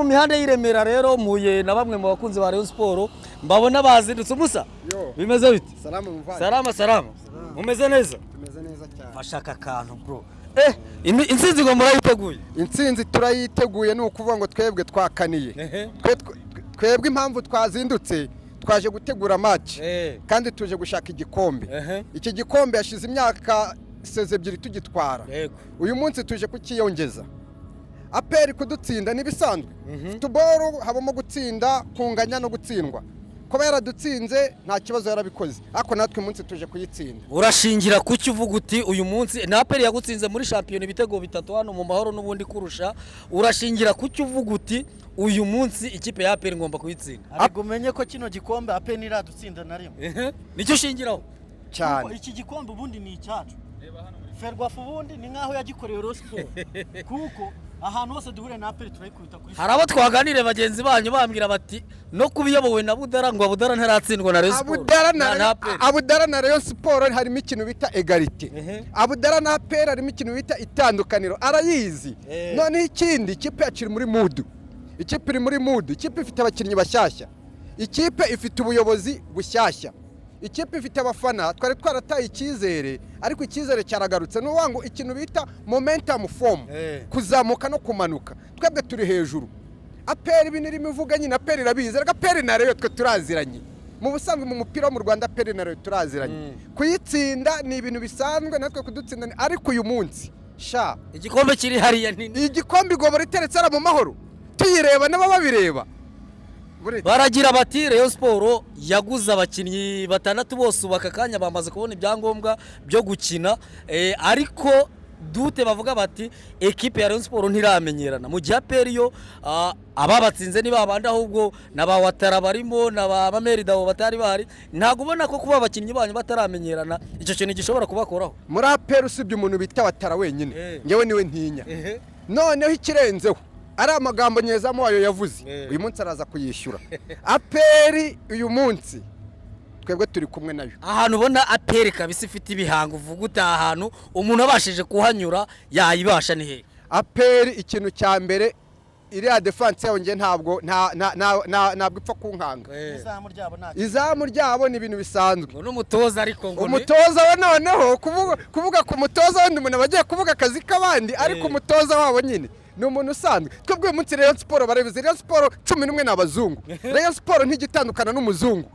mihanda y'Iremera rero muye na bamwe mu bakunzi ba Rayon Sport mbabona bazindutse umusa bimeze bite salama mumeze neza tumeze neza cyane fashaka kantu bro intsinzi ngo murayiteguye intsinzi turayiteguye ni ukuvuga ngo twebwe twakaniye twebwe impamvu twazindutse twaje gutegura match kandi tuje gushaka igikombe iki gikombe yashize imyaka 2 tugitwara uyu munsi tuje kukiyongeza aperi kudutsinda nibisanzwe football habamo gutsinda kunganya no gutsindwa kubera dutsinze nta kibazo yarabikoze ako natwe munsi tuje kuyitsinda urashingira kuki uvuga uti uyu munsi na aperi yagutsinze muri champion ibitego 3 hano mu mahoro n'ubundi kurusha urashingira kuki uvuga uti uyu munsi ikipe ya aperi ngomba kuyitsinda ariko umenye ko kino gikombe aperi niradutsinda na rimwe nicyo shingiraho cyane iki gikombe ubundi ni icyacu Ferwafa ubundi ni nkaho yagikoreye Rayon Sport kuko ahantu hose duhure na aperi turayikubita kuri hari abo twaganire bagenzi banyu bambwira bati no kubiyobowe na Budara ngo Budara ntaratsindwa na Rayon Sport Abudara na Rayon Sport harimo ikintu bita egalite Abudara na aperi harimo ikintu bita itandukaniro arayizi none ikindi ikipe yakiri muri mood ikipe iri muri mood ikipe ifite abakinnyi bashyashya ikipe ifite ubuyobozi bushyashya ikipe ifite abafana twari twarataye icyizere ariko icyizere cyaragarutse no wango ikintu bita momentum form kuzamuka no kumanuka twebwe turi hejuru aperi binirimo ivuga nyine aperi irabizi rega aperi na Rayon twe turaziranye mu busanzwe mu mupira mu Rwanda aperi na Rayon turaziranye kuyitsinda ni ibintu bisanzwe natwe kudutsinda ariko uyu munsi sha igikombe kiri hariya nini igikombe igobora iteretse ara mu mahoro tuyireba nabo babireba baragira bati Rayon Sport yaguze abakinnyi 6 bose ubaka kanya bamaze kubona ibyangombwa byo gukina ariko dute bavuga bati equipe ya Rayon Sport ntiramenyerana mu gihe aperi yo ababatsinze ni babanda ahubwo naba Watara barimo naba Mamerida bo batari bahari ntago ubona ko kuba abakinnyi banyu bataramenyerana icyo kintu gishobora kubakoraho muri aperi usibye umuntu bita Watara wenyine ngewe niwe ntinya noneho ikirenzeho ari amagambo nyezamo wayo yavuze uyu munsi araza kuyishyura aperi uyu munsi twebwe turi kumwe nayo ahantu ubona aperi kabisa ifite ibihanga uvuga uta ahantu umuntu abashije kuhanyura yayibasha ni he aperi ikintu cya mbere iriya defense yawo nge ntabwo ntabwo ipfa kunkanga izamu ryabo ni ibintu bisanzwe n'umutoza ariko ngo umutoza we noneho kuvuga ku mutoza wandi umuntu abagiye kuvuga akazi k'abandi ariko umutoza wabo nyine ni umuntu usanzwe twebwe munsi Rayon Sport barabizi Rayon Sport 11 n'abazungu Rayon Sport ntigitandukana n'umuzungu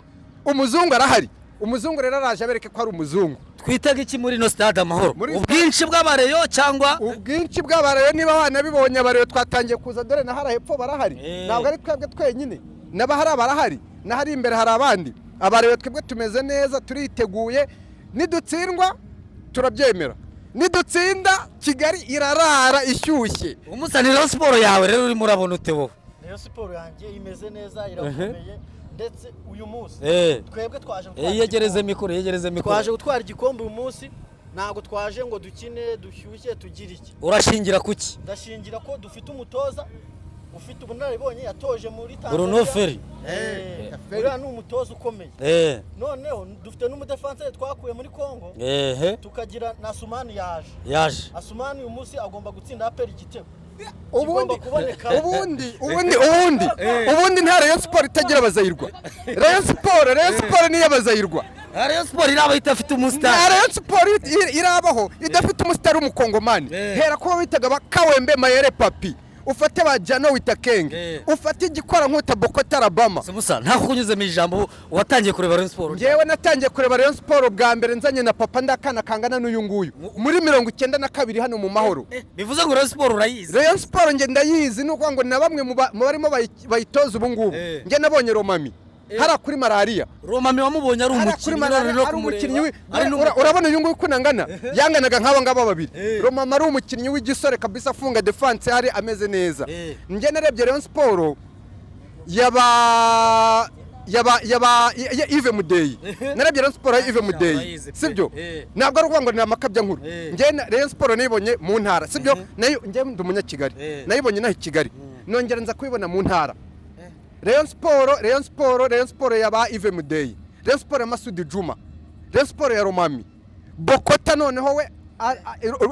umuzungu arahari umuzungu rero araje abereke ko ari umuzungu twitaga iki muri no stade amahoro ubwinshi bw'abareyo cyangwa ubwinshi bw'abareyo niba wanabibonye abareyo twatangiye kuza dore na hara hepfo barahari ntabwo ari twebwe twenyine n'abahara barahari na hari imbere hari abandi abareyo twebwe tumeze neza turiteguye nidutsindwa turabyemera nidutsinda Kigali irarara ishyushye umusanira Sport yawe rero uri murabona ute wowe Rayon Sport yanjye imeze neza irakomeye ndetse uyu munsi twebwe twaje yegereze mikoro twaje gutwara igikombe uyu munsi ntago twaje ngo dukine dushyushye tugire iki urashingira kuki ndashingira ko dufite umutoza ufite ubunararibonye yatoje muri Tanzania Bruno Ferry uriya ni umutoza ukomeye noneho dufite n'umudefenseur twakuye muri Congo tukagira na Asumani yaje Asumani uyu munsi agomba gutsinda aperi igitego ubundi nta Rayon Sport itagira abazayirwa Rayon Sport niyo abazayirwa Rayon Sport iraba itafite umustar Rayon Sport irabaho idafite umustar w'umukongomani hera ko bitaga bakawembe Mayere Papi ufate bajano witakenge ufate igikora nkuta Bokota Alabama Musa nta kunyuze mu ijambo watangiye kureba Rayon Sport ngewe natangiye kureba Rayon Sport bwa mbere nzanye na papa ndakana kangana n'uyu nguyu muri 92 hano mu mahoro bivuze ngo Rayon Sport urayizi Rayon Sport nge ndayizi nuko ngo na bamwe mu barimo bayitoza ubu ngubu nge nabonye Romami hara kuri malaria Romami wamubonye ari umukinnyi urabona uyu nguyu kunangana yanganaga nk'aba ngaba babiri Romami ari umukinnyi w'igisore kabisa afunga defense hari ameze neza nge narebye Rayon Sport yaba Yves Mudeyi narebye Rayon Sport Yves Mudeyi sibyo ntabwo ari ukuvuga ngo ni amakabya nkuru nge Rayon Sport nayibonye mu ntara sibyo nayo nge ndi umunya Kigali nayibonye naho Kigali nongera nza kwibona mu ntara Rayon Sport yaba Yves Mudeyi Rayon Sport ya Masudi Juma Rayon Sport ya Romami Bokota noneho we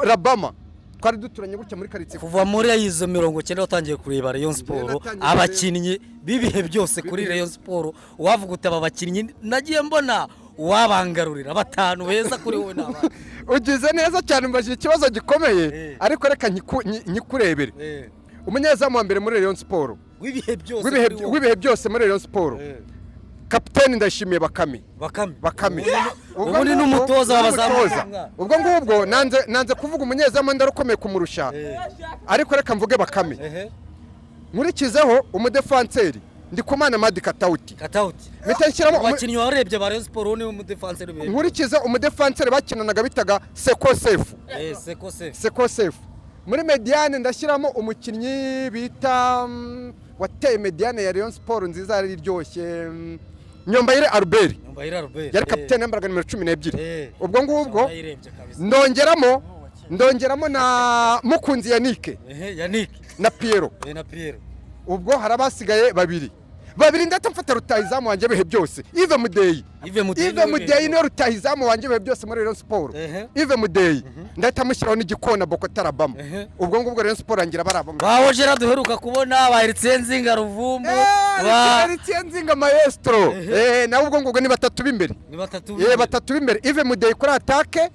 Alabama twari duturanye gutya muri karitsiye kuva muri izo 90 watangiye kureba Rayon Sport abakinnyi bibihe byose kuri Rayon Sport wavuga utaba abakinnyi nagiye mbona wabangarurira batanu beza kuri wowe n'abana ugize neza cyane mbashije ikibazo gikomeye ariko reka nyikurebere umunyezamu wa mbere muri Rayon Sport wibihe byose muri Rayon Sport kapiteni Ndashimiye Bakame ubundi n'umutoza w'abazamuza ubwo ngubwo nanze kuvuga umunyezamu ndarukomeye kumurusha ariko reka mvuge Bakame nkurikizeho umudefanseri Ndikumana Madi Katauti mitenshyiramo abakinnyi warebye ba Rayon Sport ni umudefanseri be nkurikize umudefanseri bakinanaga bitaga Seko Sefu muri mediane ndashyiramo umukinnyi bita wateye mediane ya Rayon Sport nziza yari iryoshye Nyombayire Albert yari kapiteni yambaraga nimero 12 ubwo ngubwo ndongeramo na Mukunzi Yannick na Piero ubwo harabasigaye babiri ndata mfata rutahizamu wanje bihe byose Yves Mudeyi no rutahizamu wanje bihe byose muri Rayon Sport Yves Mudeyi ndata mushyiraho n'igikona Bokota Alabama ubwo ngubwo Rayon Sport angira barabo baho jera duheruka kubona bahiritse nzinga Ruvumbu bahiritse nzinga maestro nawe ubwo ngubwo ni batatu b'imbere batatu b'imbere Yves Mudeyi kuri attaque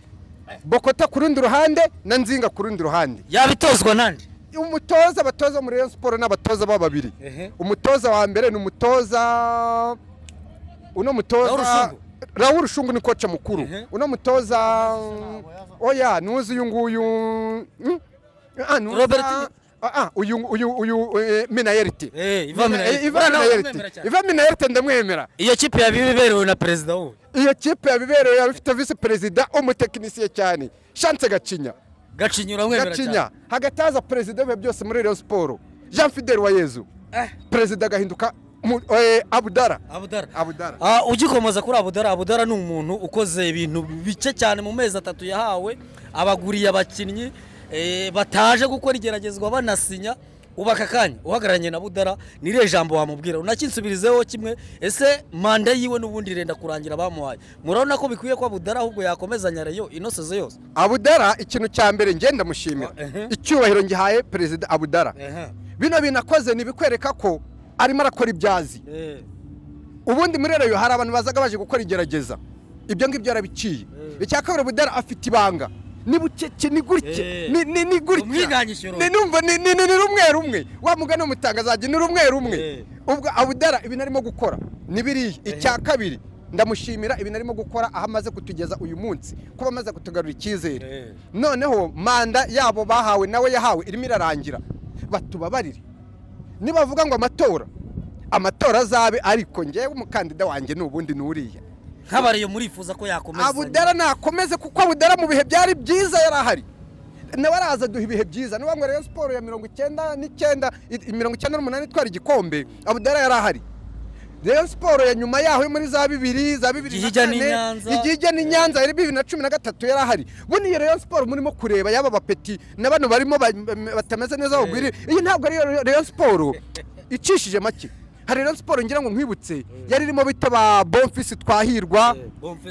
Bokota ku rundi ruhande na nzinga ku rundi ruhande yabitozwa nande abatoza muri Rayon Sport n'abatoza babiri umutoza wa mbere ni umutoza Raoul Rushungu ni kocha mukuru uno mutoza oya nuzi uyu nguyu uyu Minayerite Iva Minayerite ndamwemera iyo kipe yabiberewe na president wowe iyo kipe yabiberewe yabifite vice president umutekinisiye cyane Chance Gacinya uramwemera cyane hagataza president we byose muri Rayon Sport Jean Fidel Wayezu president gahinduka Abudara ugikomoza kuri Abudara ni umuntu ukoze ibintu bice cyane mu mezi 3 yahawe abaguriye abakinnyi bataje gukora igeragezwa banasinya ubaka kanya uhagararanye na Budara nire jambo wamubwira unakinsubirizeho kimwe ese manda yiwe n'ubundi irenda kurangira bamuhaye murabona ko bikwiye ko Budara ahubwo yakomezanya Rayon inosoze yose Abudara ikintu cya mbere ngenda mushimira icyubahiro ngihaye president Abudara bino binakoze nibikwereka ko arimo arakora ibyazi ubundi muri Rayon hari abantu bazaga baje gukora igerageza ibyo ngibyo yarabiciye icyakabura Budara afite ibanga ni bucece ni gutye ni gutye ni numva ni rumwe wa mugani umutangazaje ni rumwe ubwo Abudara ibintu arimo gukora ni biri icya kabiri ndamushimira ibintu arimo gukora aho amaze kutugeza uyu munsi kuba amaze kutugarura icyizere noneho manda yabo bahawe nawe yahawe irimo irarangira batubabarire nibavuga ngo amatora azabe ariko ngewe umukandida wanjye n'ubundi nuriya nk'abariyo murifuza ko yakomeza Abudara nakomeze kuko Abudara mu bihe byari byiza yarahari nawe araza duha ibihe byiza niba ngo Rayon Sport ya 98 twari igikombe Abudara yarahari Rayon Sport ya nyuma yaho muri za 2004 igijya ni Nyanza yari 2013 yarahari buni iyo Rayon Sport murimo kureba yaba bapeti n'abantu barimo batameze neza bagwiri iyi ntabwo ari Rayon Sport icishije make hari Rayon Sport ngira ngo nkwibutse yari irimo bitaba Bonfils Twahirwa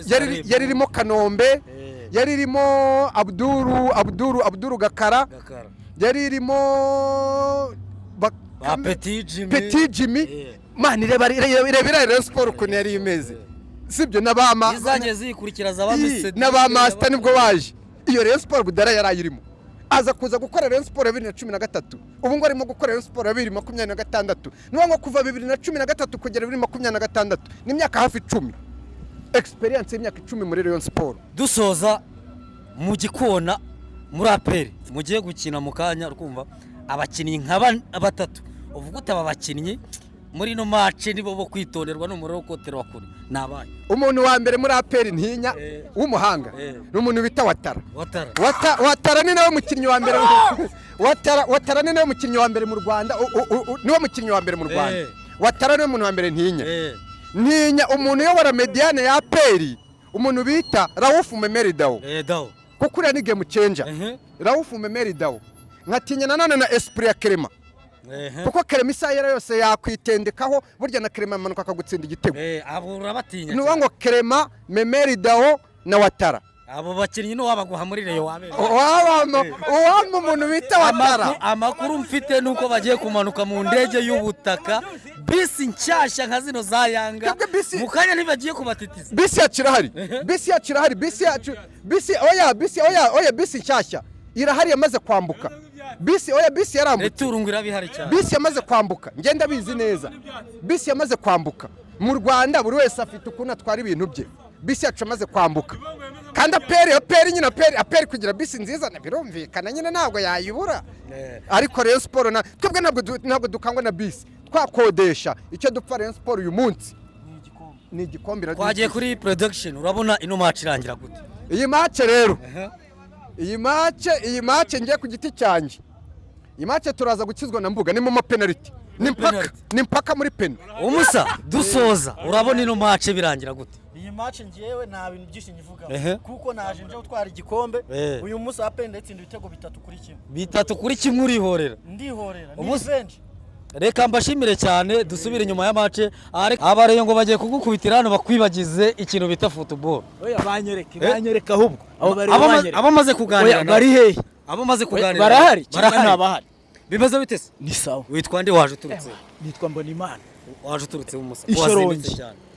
yari irimo Kanombe yari irimo Abduru Gakara yari irimo Petit Jimmy mani reba Rayon Sport ukuntu yari imeze sibyo n'abama izanye zikurikira zabamise n'abamaster nibwo baje iyo Rayon Sport Budara yarayirimo aza kuza gukora Rayon Sport 2013 ubu ngo arimo gukora Rayon Sport 2026 niba ngo kuva 2013 kugera 2026 n'imyaka hafi 10 experience y'imyaka 10 muri Rayon Sport dusoza mu gikona muri APR mugiye gukina mu kanya rukumva abakinnyi nka batatu uvuga utaba bakinnyi muri no match nibo bo kwitonderwa n'umuriro ukotera wakuri nabaye umuntu wa mbere muri APR ntinya w'umuhanga n'umuntu bita Watara ni nawe mukinnyi wa mbere Watara ni nawe mukinnyi wa mbere mu Rwanda niwe mukinnyi wa mbere mu Rwanda Watara ni umuntu wa mbere ntinya umuntu yobora mediane ya APR umuntu bita Raouf Memeri Dao kuko uriya ni game changer Raouf Memeri Dao nkatinya nanone na Esprit ya Clement kuko Clement isayera yose yakwitendekaho burya na Clement amanuka akagutsinda igitego abura batinya nuwa ngo Clement Memeri Dao na Watara abo bakinnyi no wabaguha muri Rayon wabere uwama umuntu bita Watara. Amakuru mfite nuko bagiye kumanuka mu ndege y'ubutaka bisi nshyashya nka zino za Yanga mu kanya ntibagiye kubatitiza. Bisi yakirahari bisi nshyashya irahari yamaze kwambuka. Bisi yarambutse. Returungu irabihari cyane. Bisi yamaze kwambuka. Ngenda bizi neza. Bisi yamaze kwambuka. Mu Rwanda buri wese afite ukuntu atwara ibintu bye. Bisi yacu yamaze kwambuka. Kandi aperi kugira bisi nziza birumvikana nyine ntabwo yayibura. Ariko Rayon Sport twebwe ntabwo dukangwa na bisi. Twakodesha icyo dupfa Rayon Sport uyu munsi. Ni igikombe. Twagiye kuri production urabona ino match irangira gute? Iyi match rero. Iyi match ngiye ku giti cyanjye. Iyi match turaza gukizwa na Mbuga ni mu penalty. Ni mpaka muri pen. Umusa dusoza urabona ino match birangira gute? Iyi match ngiyewe nta bintu byinshi nyivuga kuko naje nje gutwara igikombe uyu musi apenda itsinda ibitego 3-1. 3-1 urihorera. Ndihorera ni revenge. Reka mbashimire cyane dusubire inyuma ya match abareyo ngo bagiye kugukubitira hano bakwibagize ikintu bita football. Oya banyereka ahubwo abo maze kuganira bari hehe abo maze kuganira barahari cyangwa ntabahari bibazo bitese ni sawa. Witwa nde waje uturutse? Nitwa Mbonimana. Waje uturutse mu musa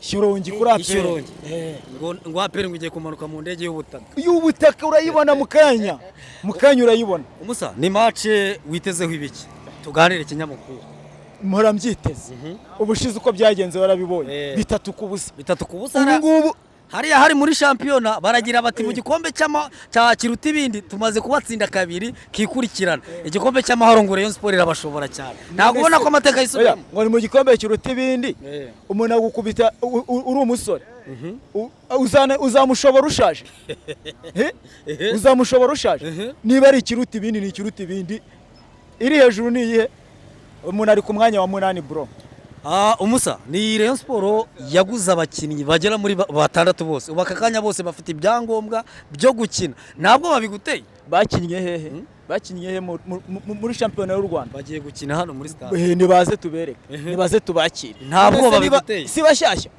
Ishyorongi kuri aperi ngo aperi ngiye kumanuka mu ndege y'ubutaka urayibona mu kanya urayibona. Umusa ni match witezeho ibiki tuganire ikinyamakuru mpora mbyiteze ubushize uko byagenze warabibonye 3-0 ngubu hariya hari muri shampiyona baragira bati mu gikombe cya kiruta ibindi tumaze kubatsinda kabiri kikurikirana igikombe cy'amahoro ngo Rayon Sport irabashobora cyane ntabwo ubona ko amateka yisubiramo ngo ni mu gikombe kiruta ibindi umuntu agukubita uri umusore uzamushobora ushaje niba ari ikiruta ibindi ni ikiruta ibindi iri hejuru ni iyihe umuntu ari ku mwanya wa 8 bro. Umusa ni Rayon Sport yaguze abakinnyi bagera muri 6 bose ubakakanya bose bafite ibyangombwa byo gukina ntabwo babiguteye. Bakinnye hehe muri shampiyona y'u Rwanda bagiye gukina hano muri stade. Nibaze tubereke nibaze tubakire ntabwo babiguteye si bashyashya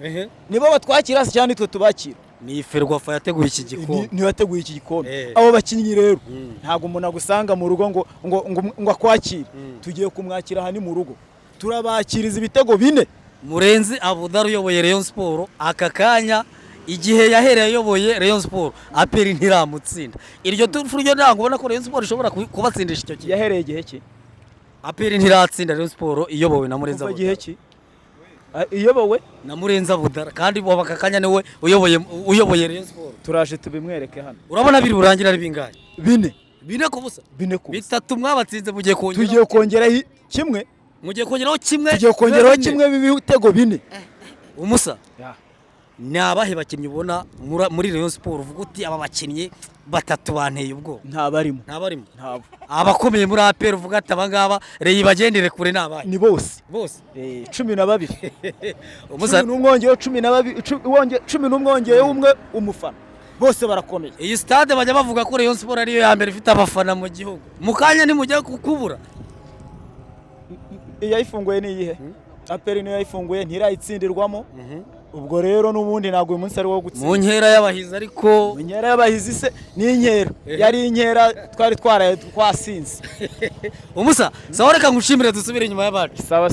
nibo batwakira cyane twe tubakira. Ni Ferwafa yateguye iki gikombe ni yateguye iki gikombe abo bakinnyi rero ntabwo umuntu agusanga mu rugo ngo akwakire tugiye kumwakira hani mu rugo turabakiriza ibitego 4. Murenzi Abudar uyoboye Rayon Sport aka kanya igihe yahereye ayoboye Rayon Sport aperi ntiramutsinda iryo turyo ntango ubona ko Rayon Sport ishobora kubatsindisha icyo gihe. Yahereye igihe ki aperi ntiratsinda Rayon Sport iyobowe na Murenzi Abudar. Igihe ki iyobowe na Murenzi Abudar kandi bo bakakanya niwe uyoboye Rayon Sport. Turaje tubimwereke hano urabona biri burangira ari bingahe? 4 ku busa 3 mwabatsinze mugiye kongera tugiye kongeraho kimwe mugiye kongeraho kimwe ibitego 4. Umusa ni abahe bakinnyi ubona muri Rayon Sport uvuga uti aba bakinnyi 3 banteye ubwo? Ntabarimo abakomeye muri APR uvuga ati abangaba Reyi bagendere kure nabahe? Ni bose 12 Umusa n'umwongeyo 12 n'umwongeyo umwe umufana bose barakomeye. Iyi stade bajya bavuga ko Rayon Sport ariyo ya mbere ifite abafana mu gihugu mukanya nimujya kukubura. Yayifunguye ni iyihe? APR niyo yayifunguye ntirayitsindirwamo. Ubwo rero n'ubundi ntabwo uyu munsi ari wo gutsinda. Mu nkera y'abahizi ariko mu nkera y'abahizi se ni inkera yari inkera twari twaraye twasinze. Umusa sawa reka ngushimire dusubire inyuma y'abacu. Sawa.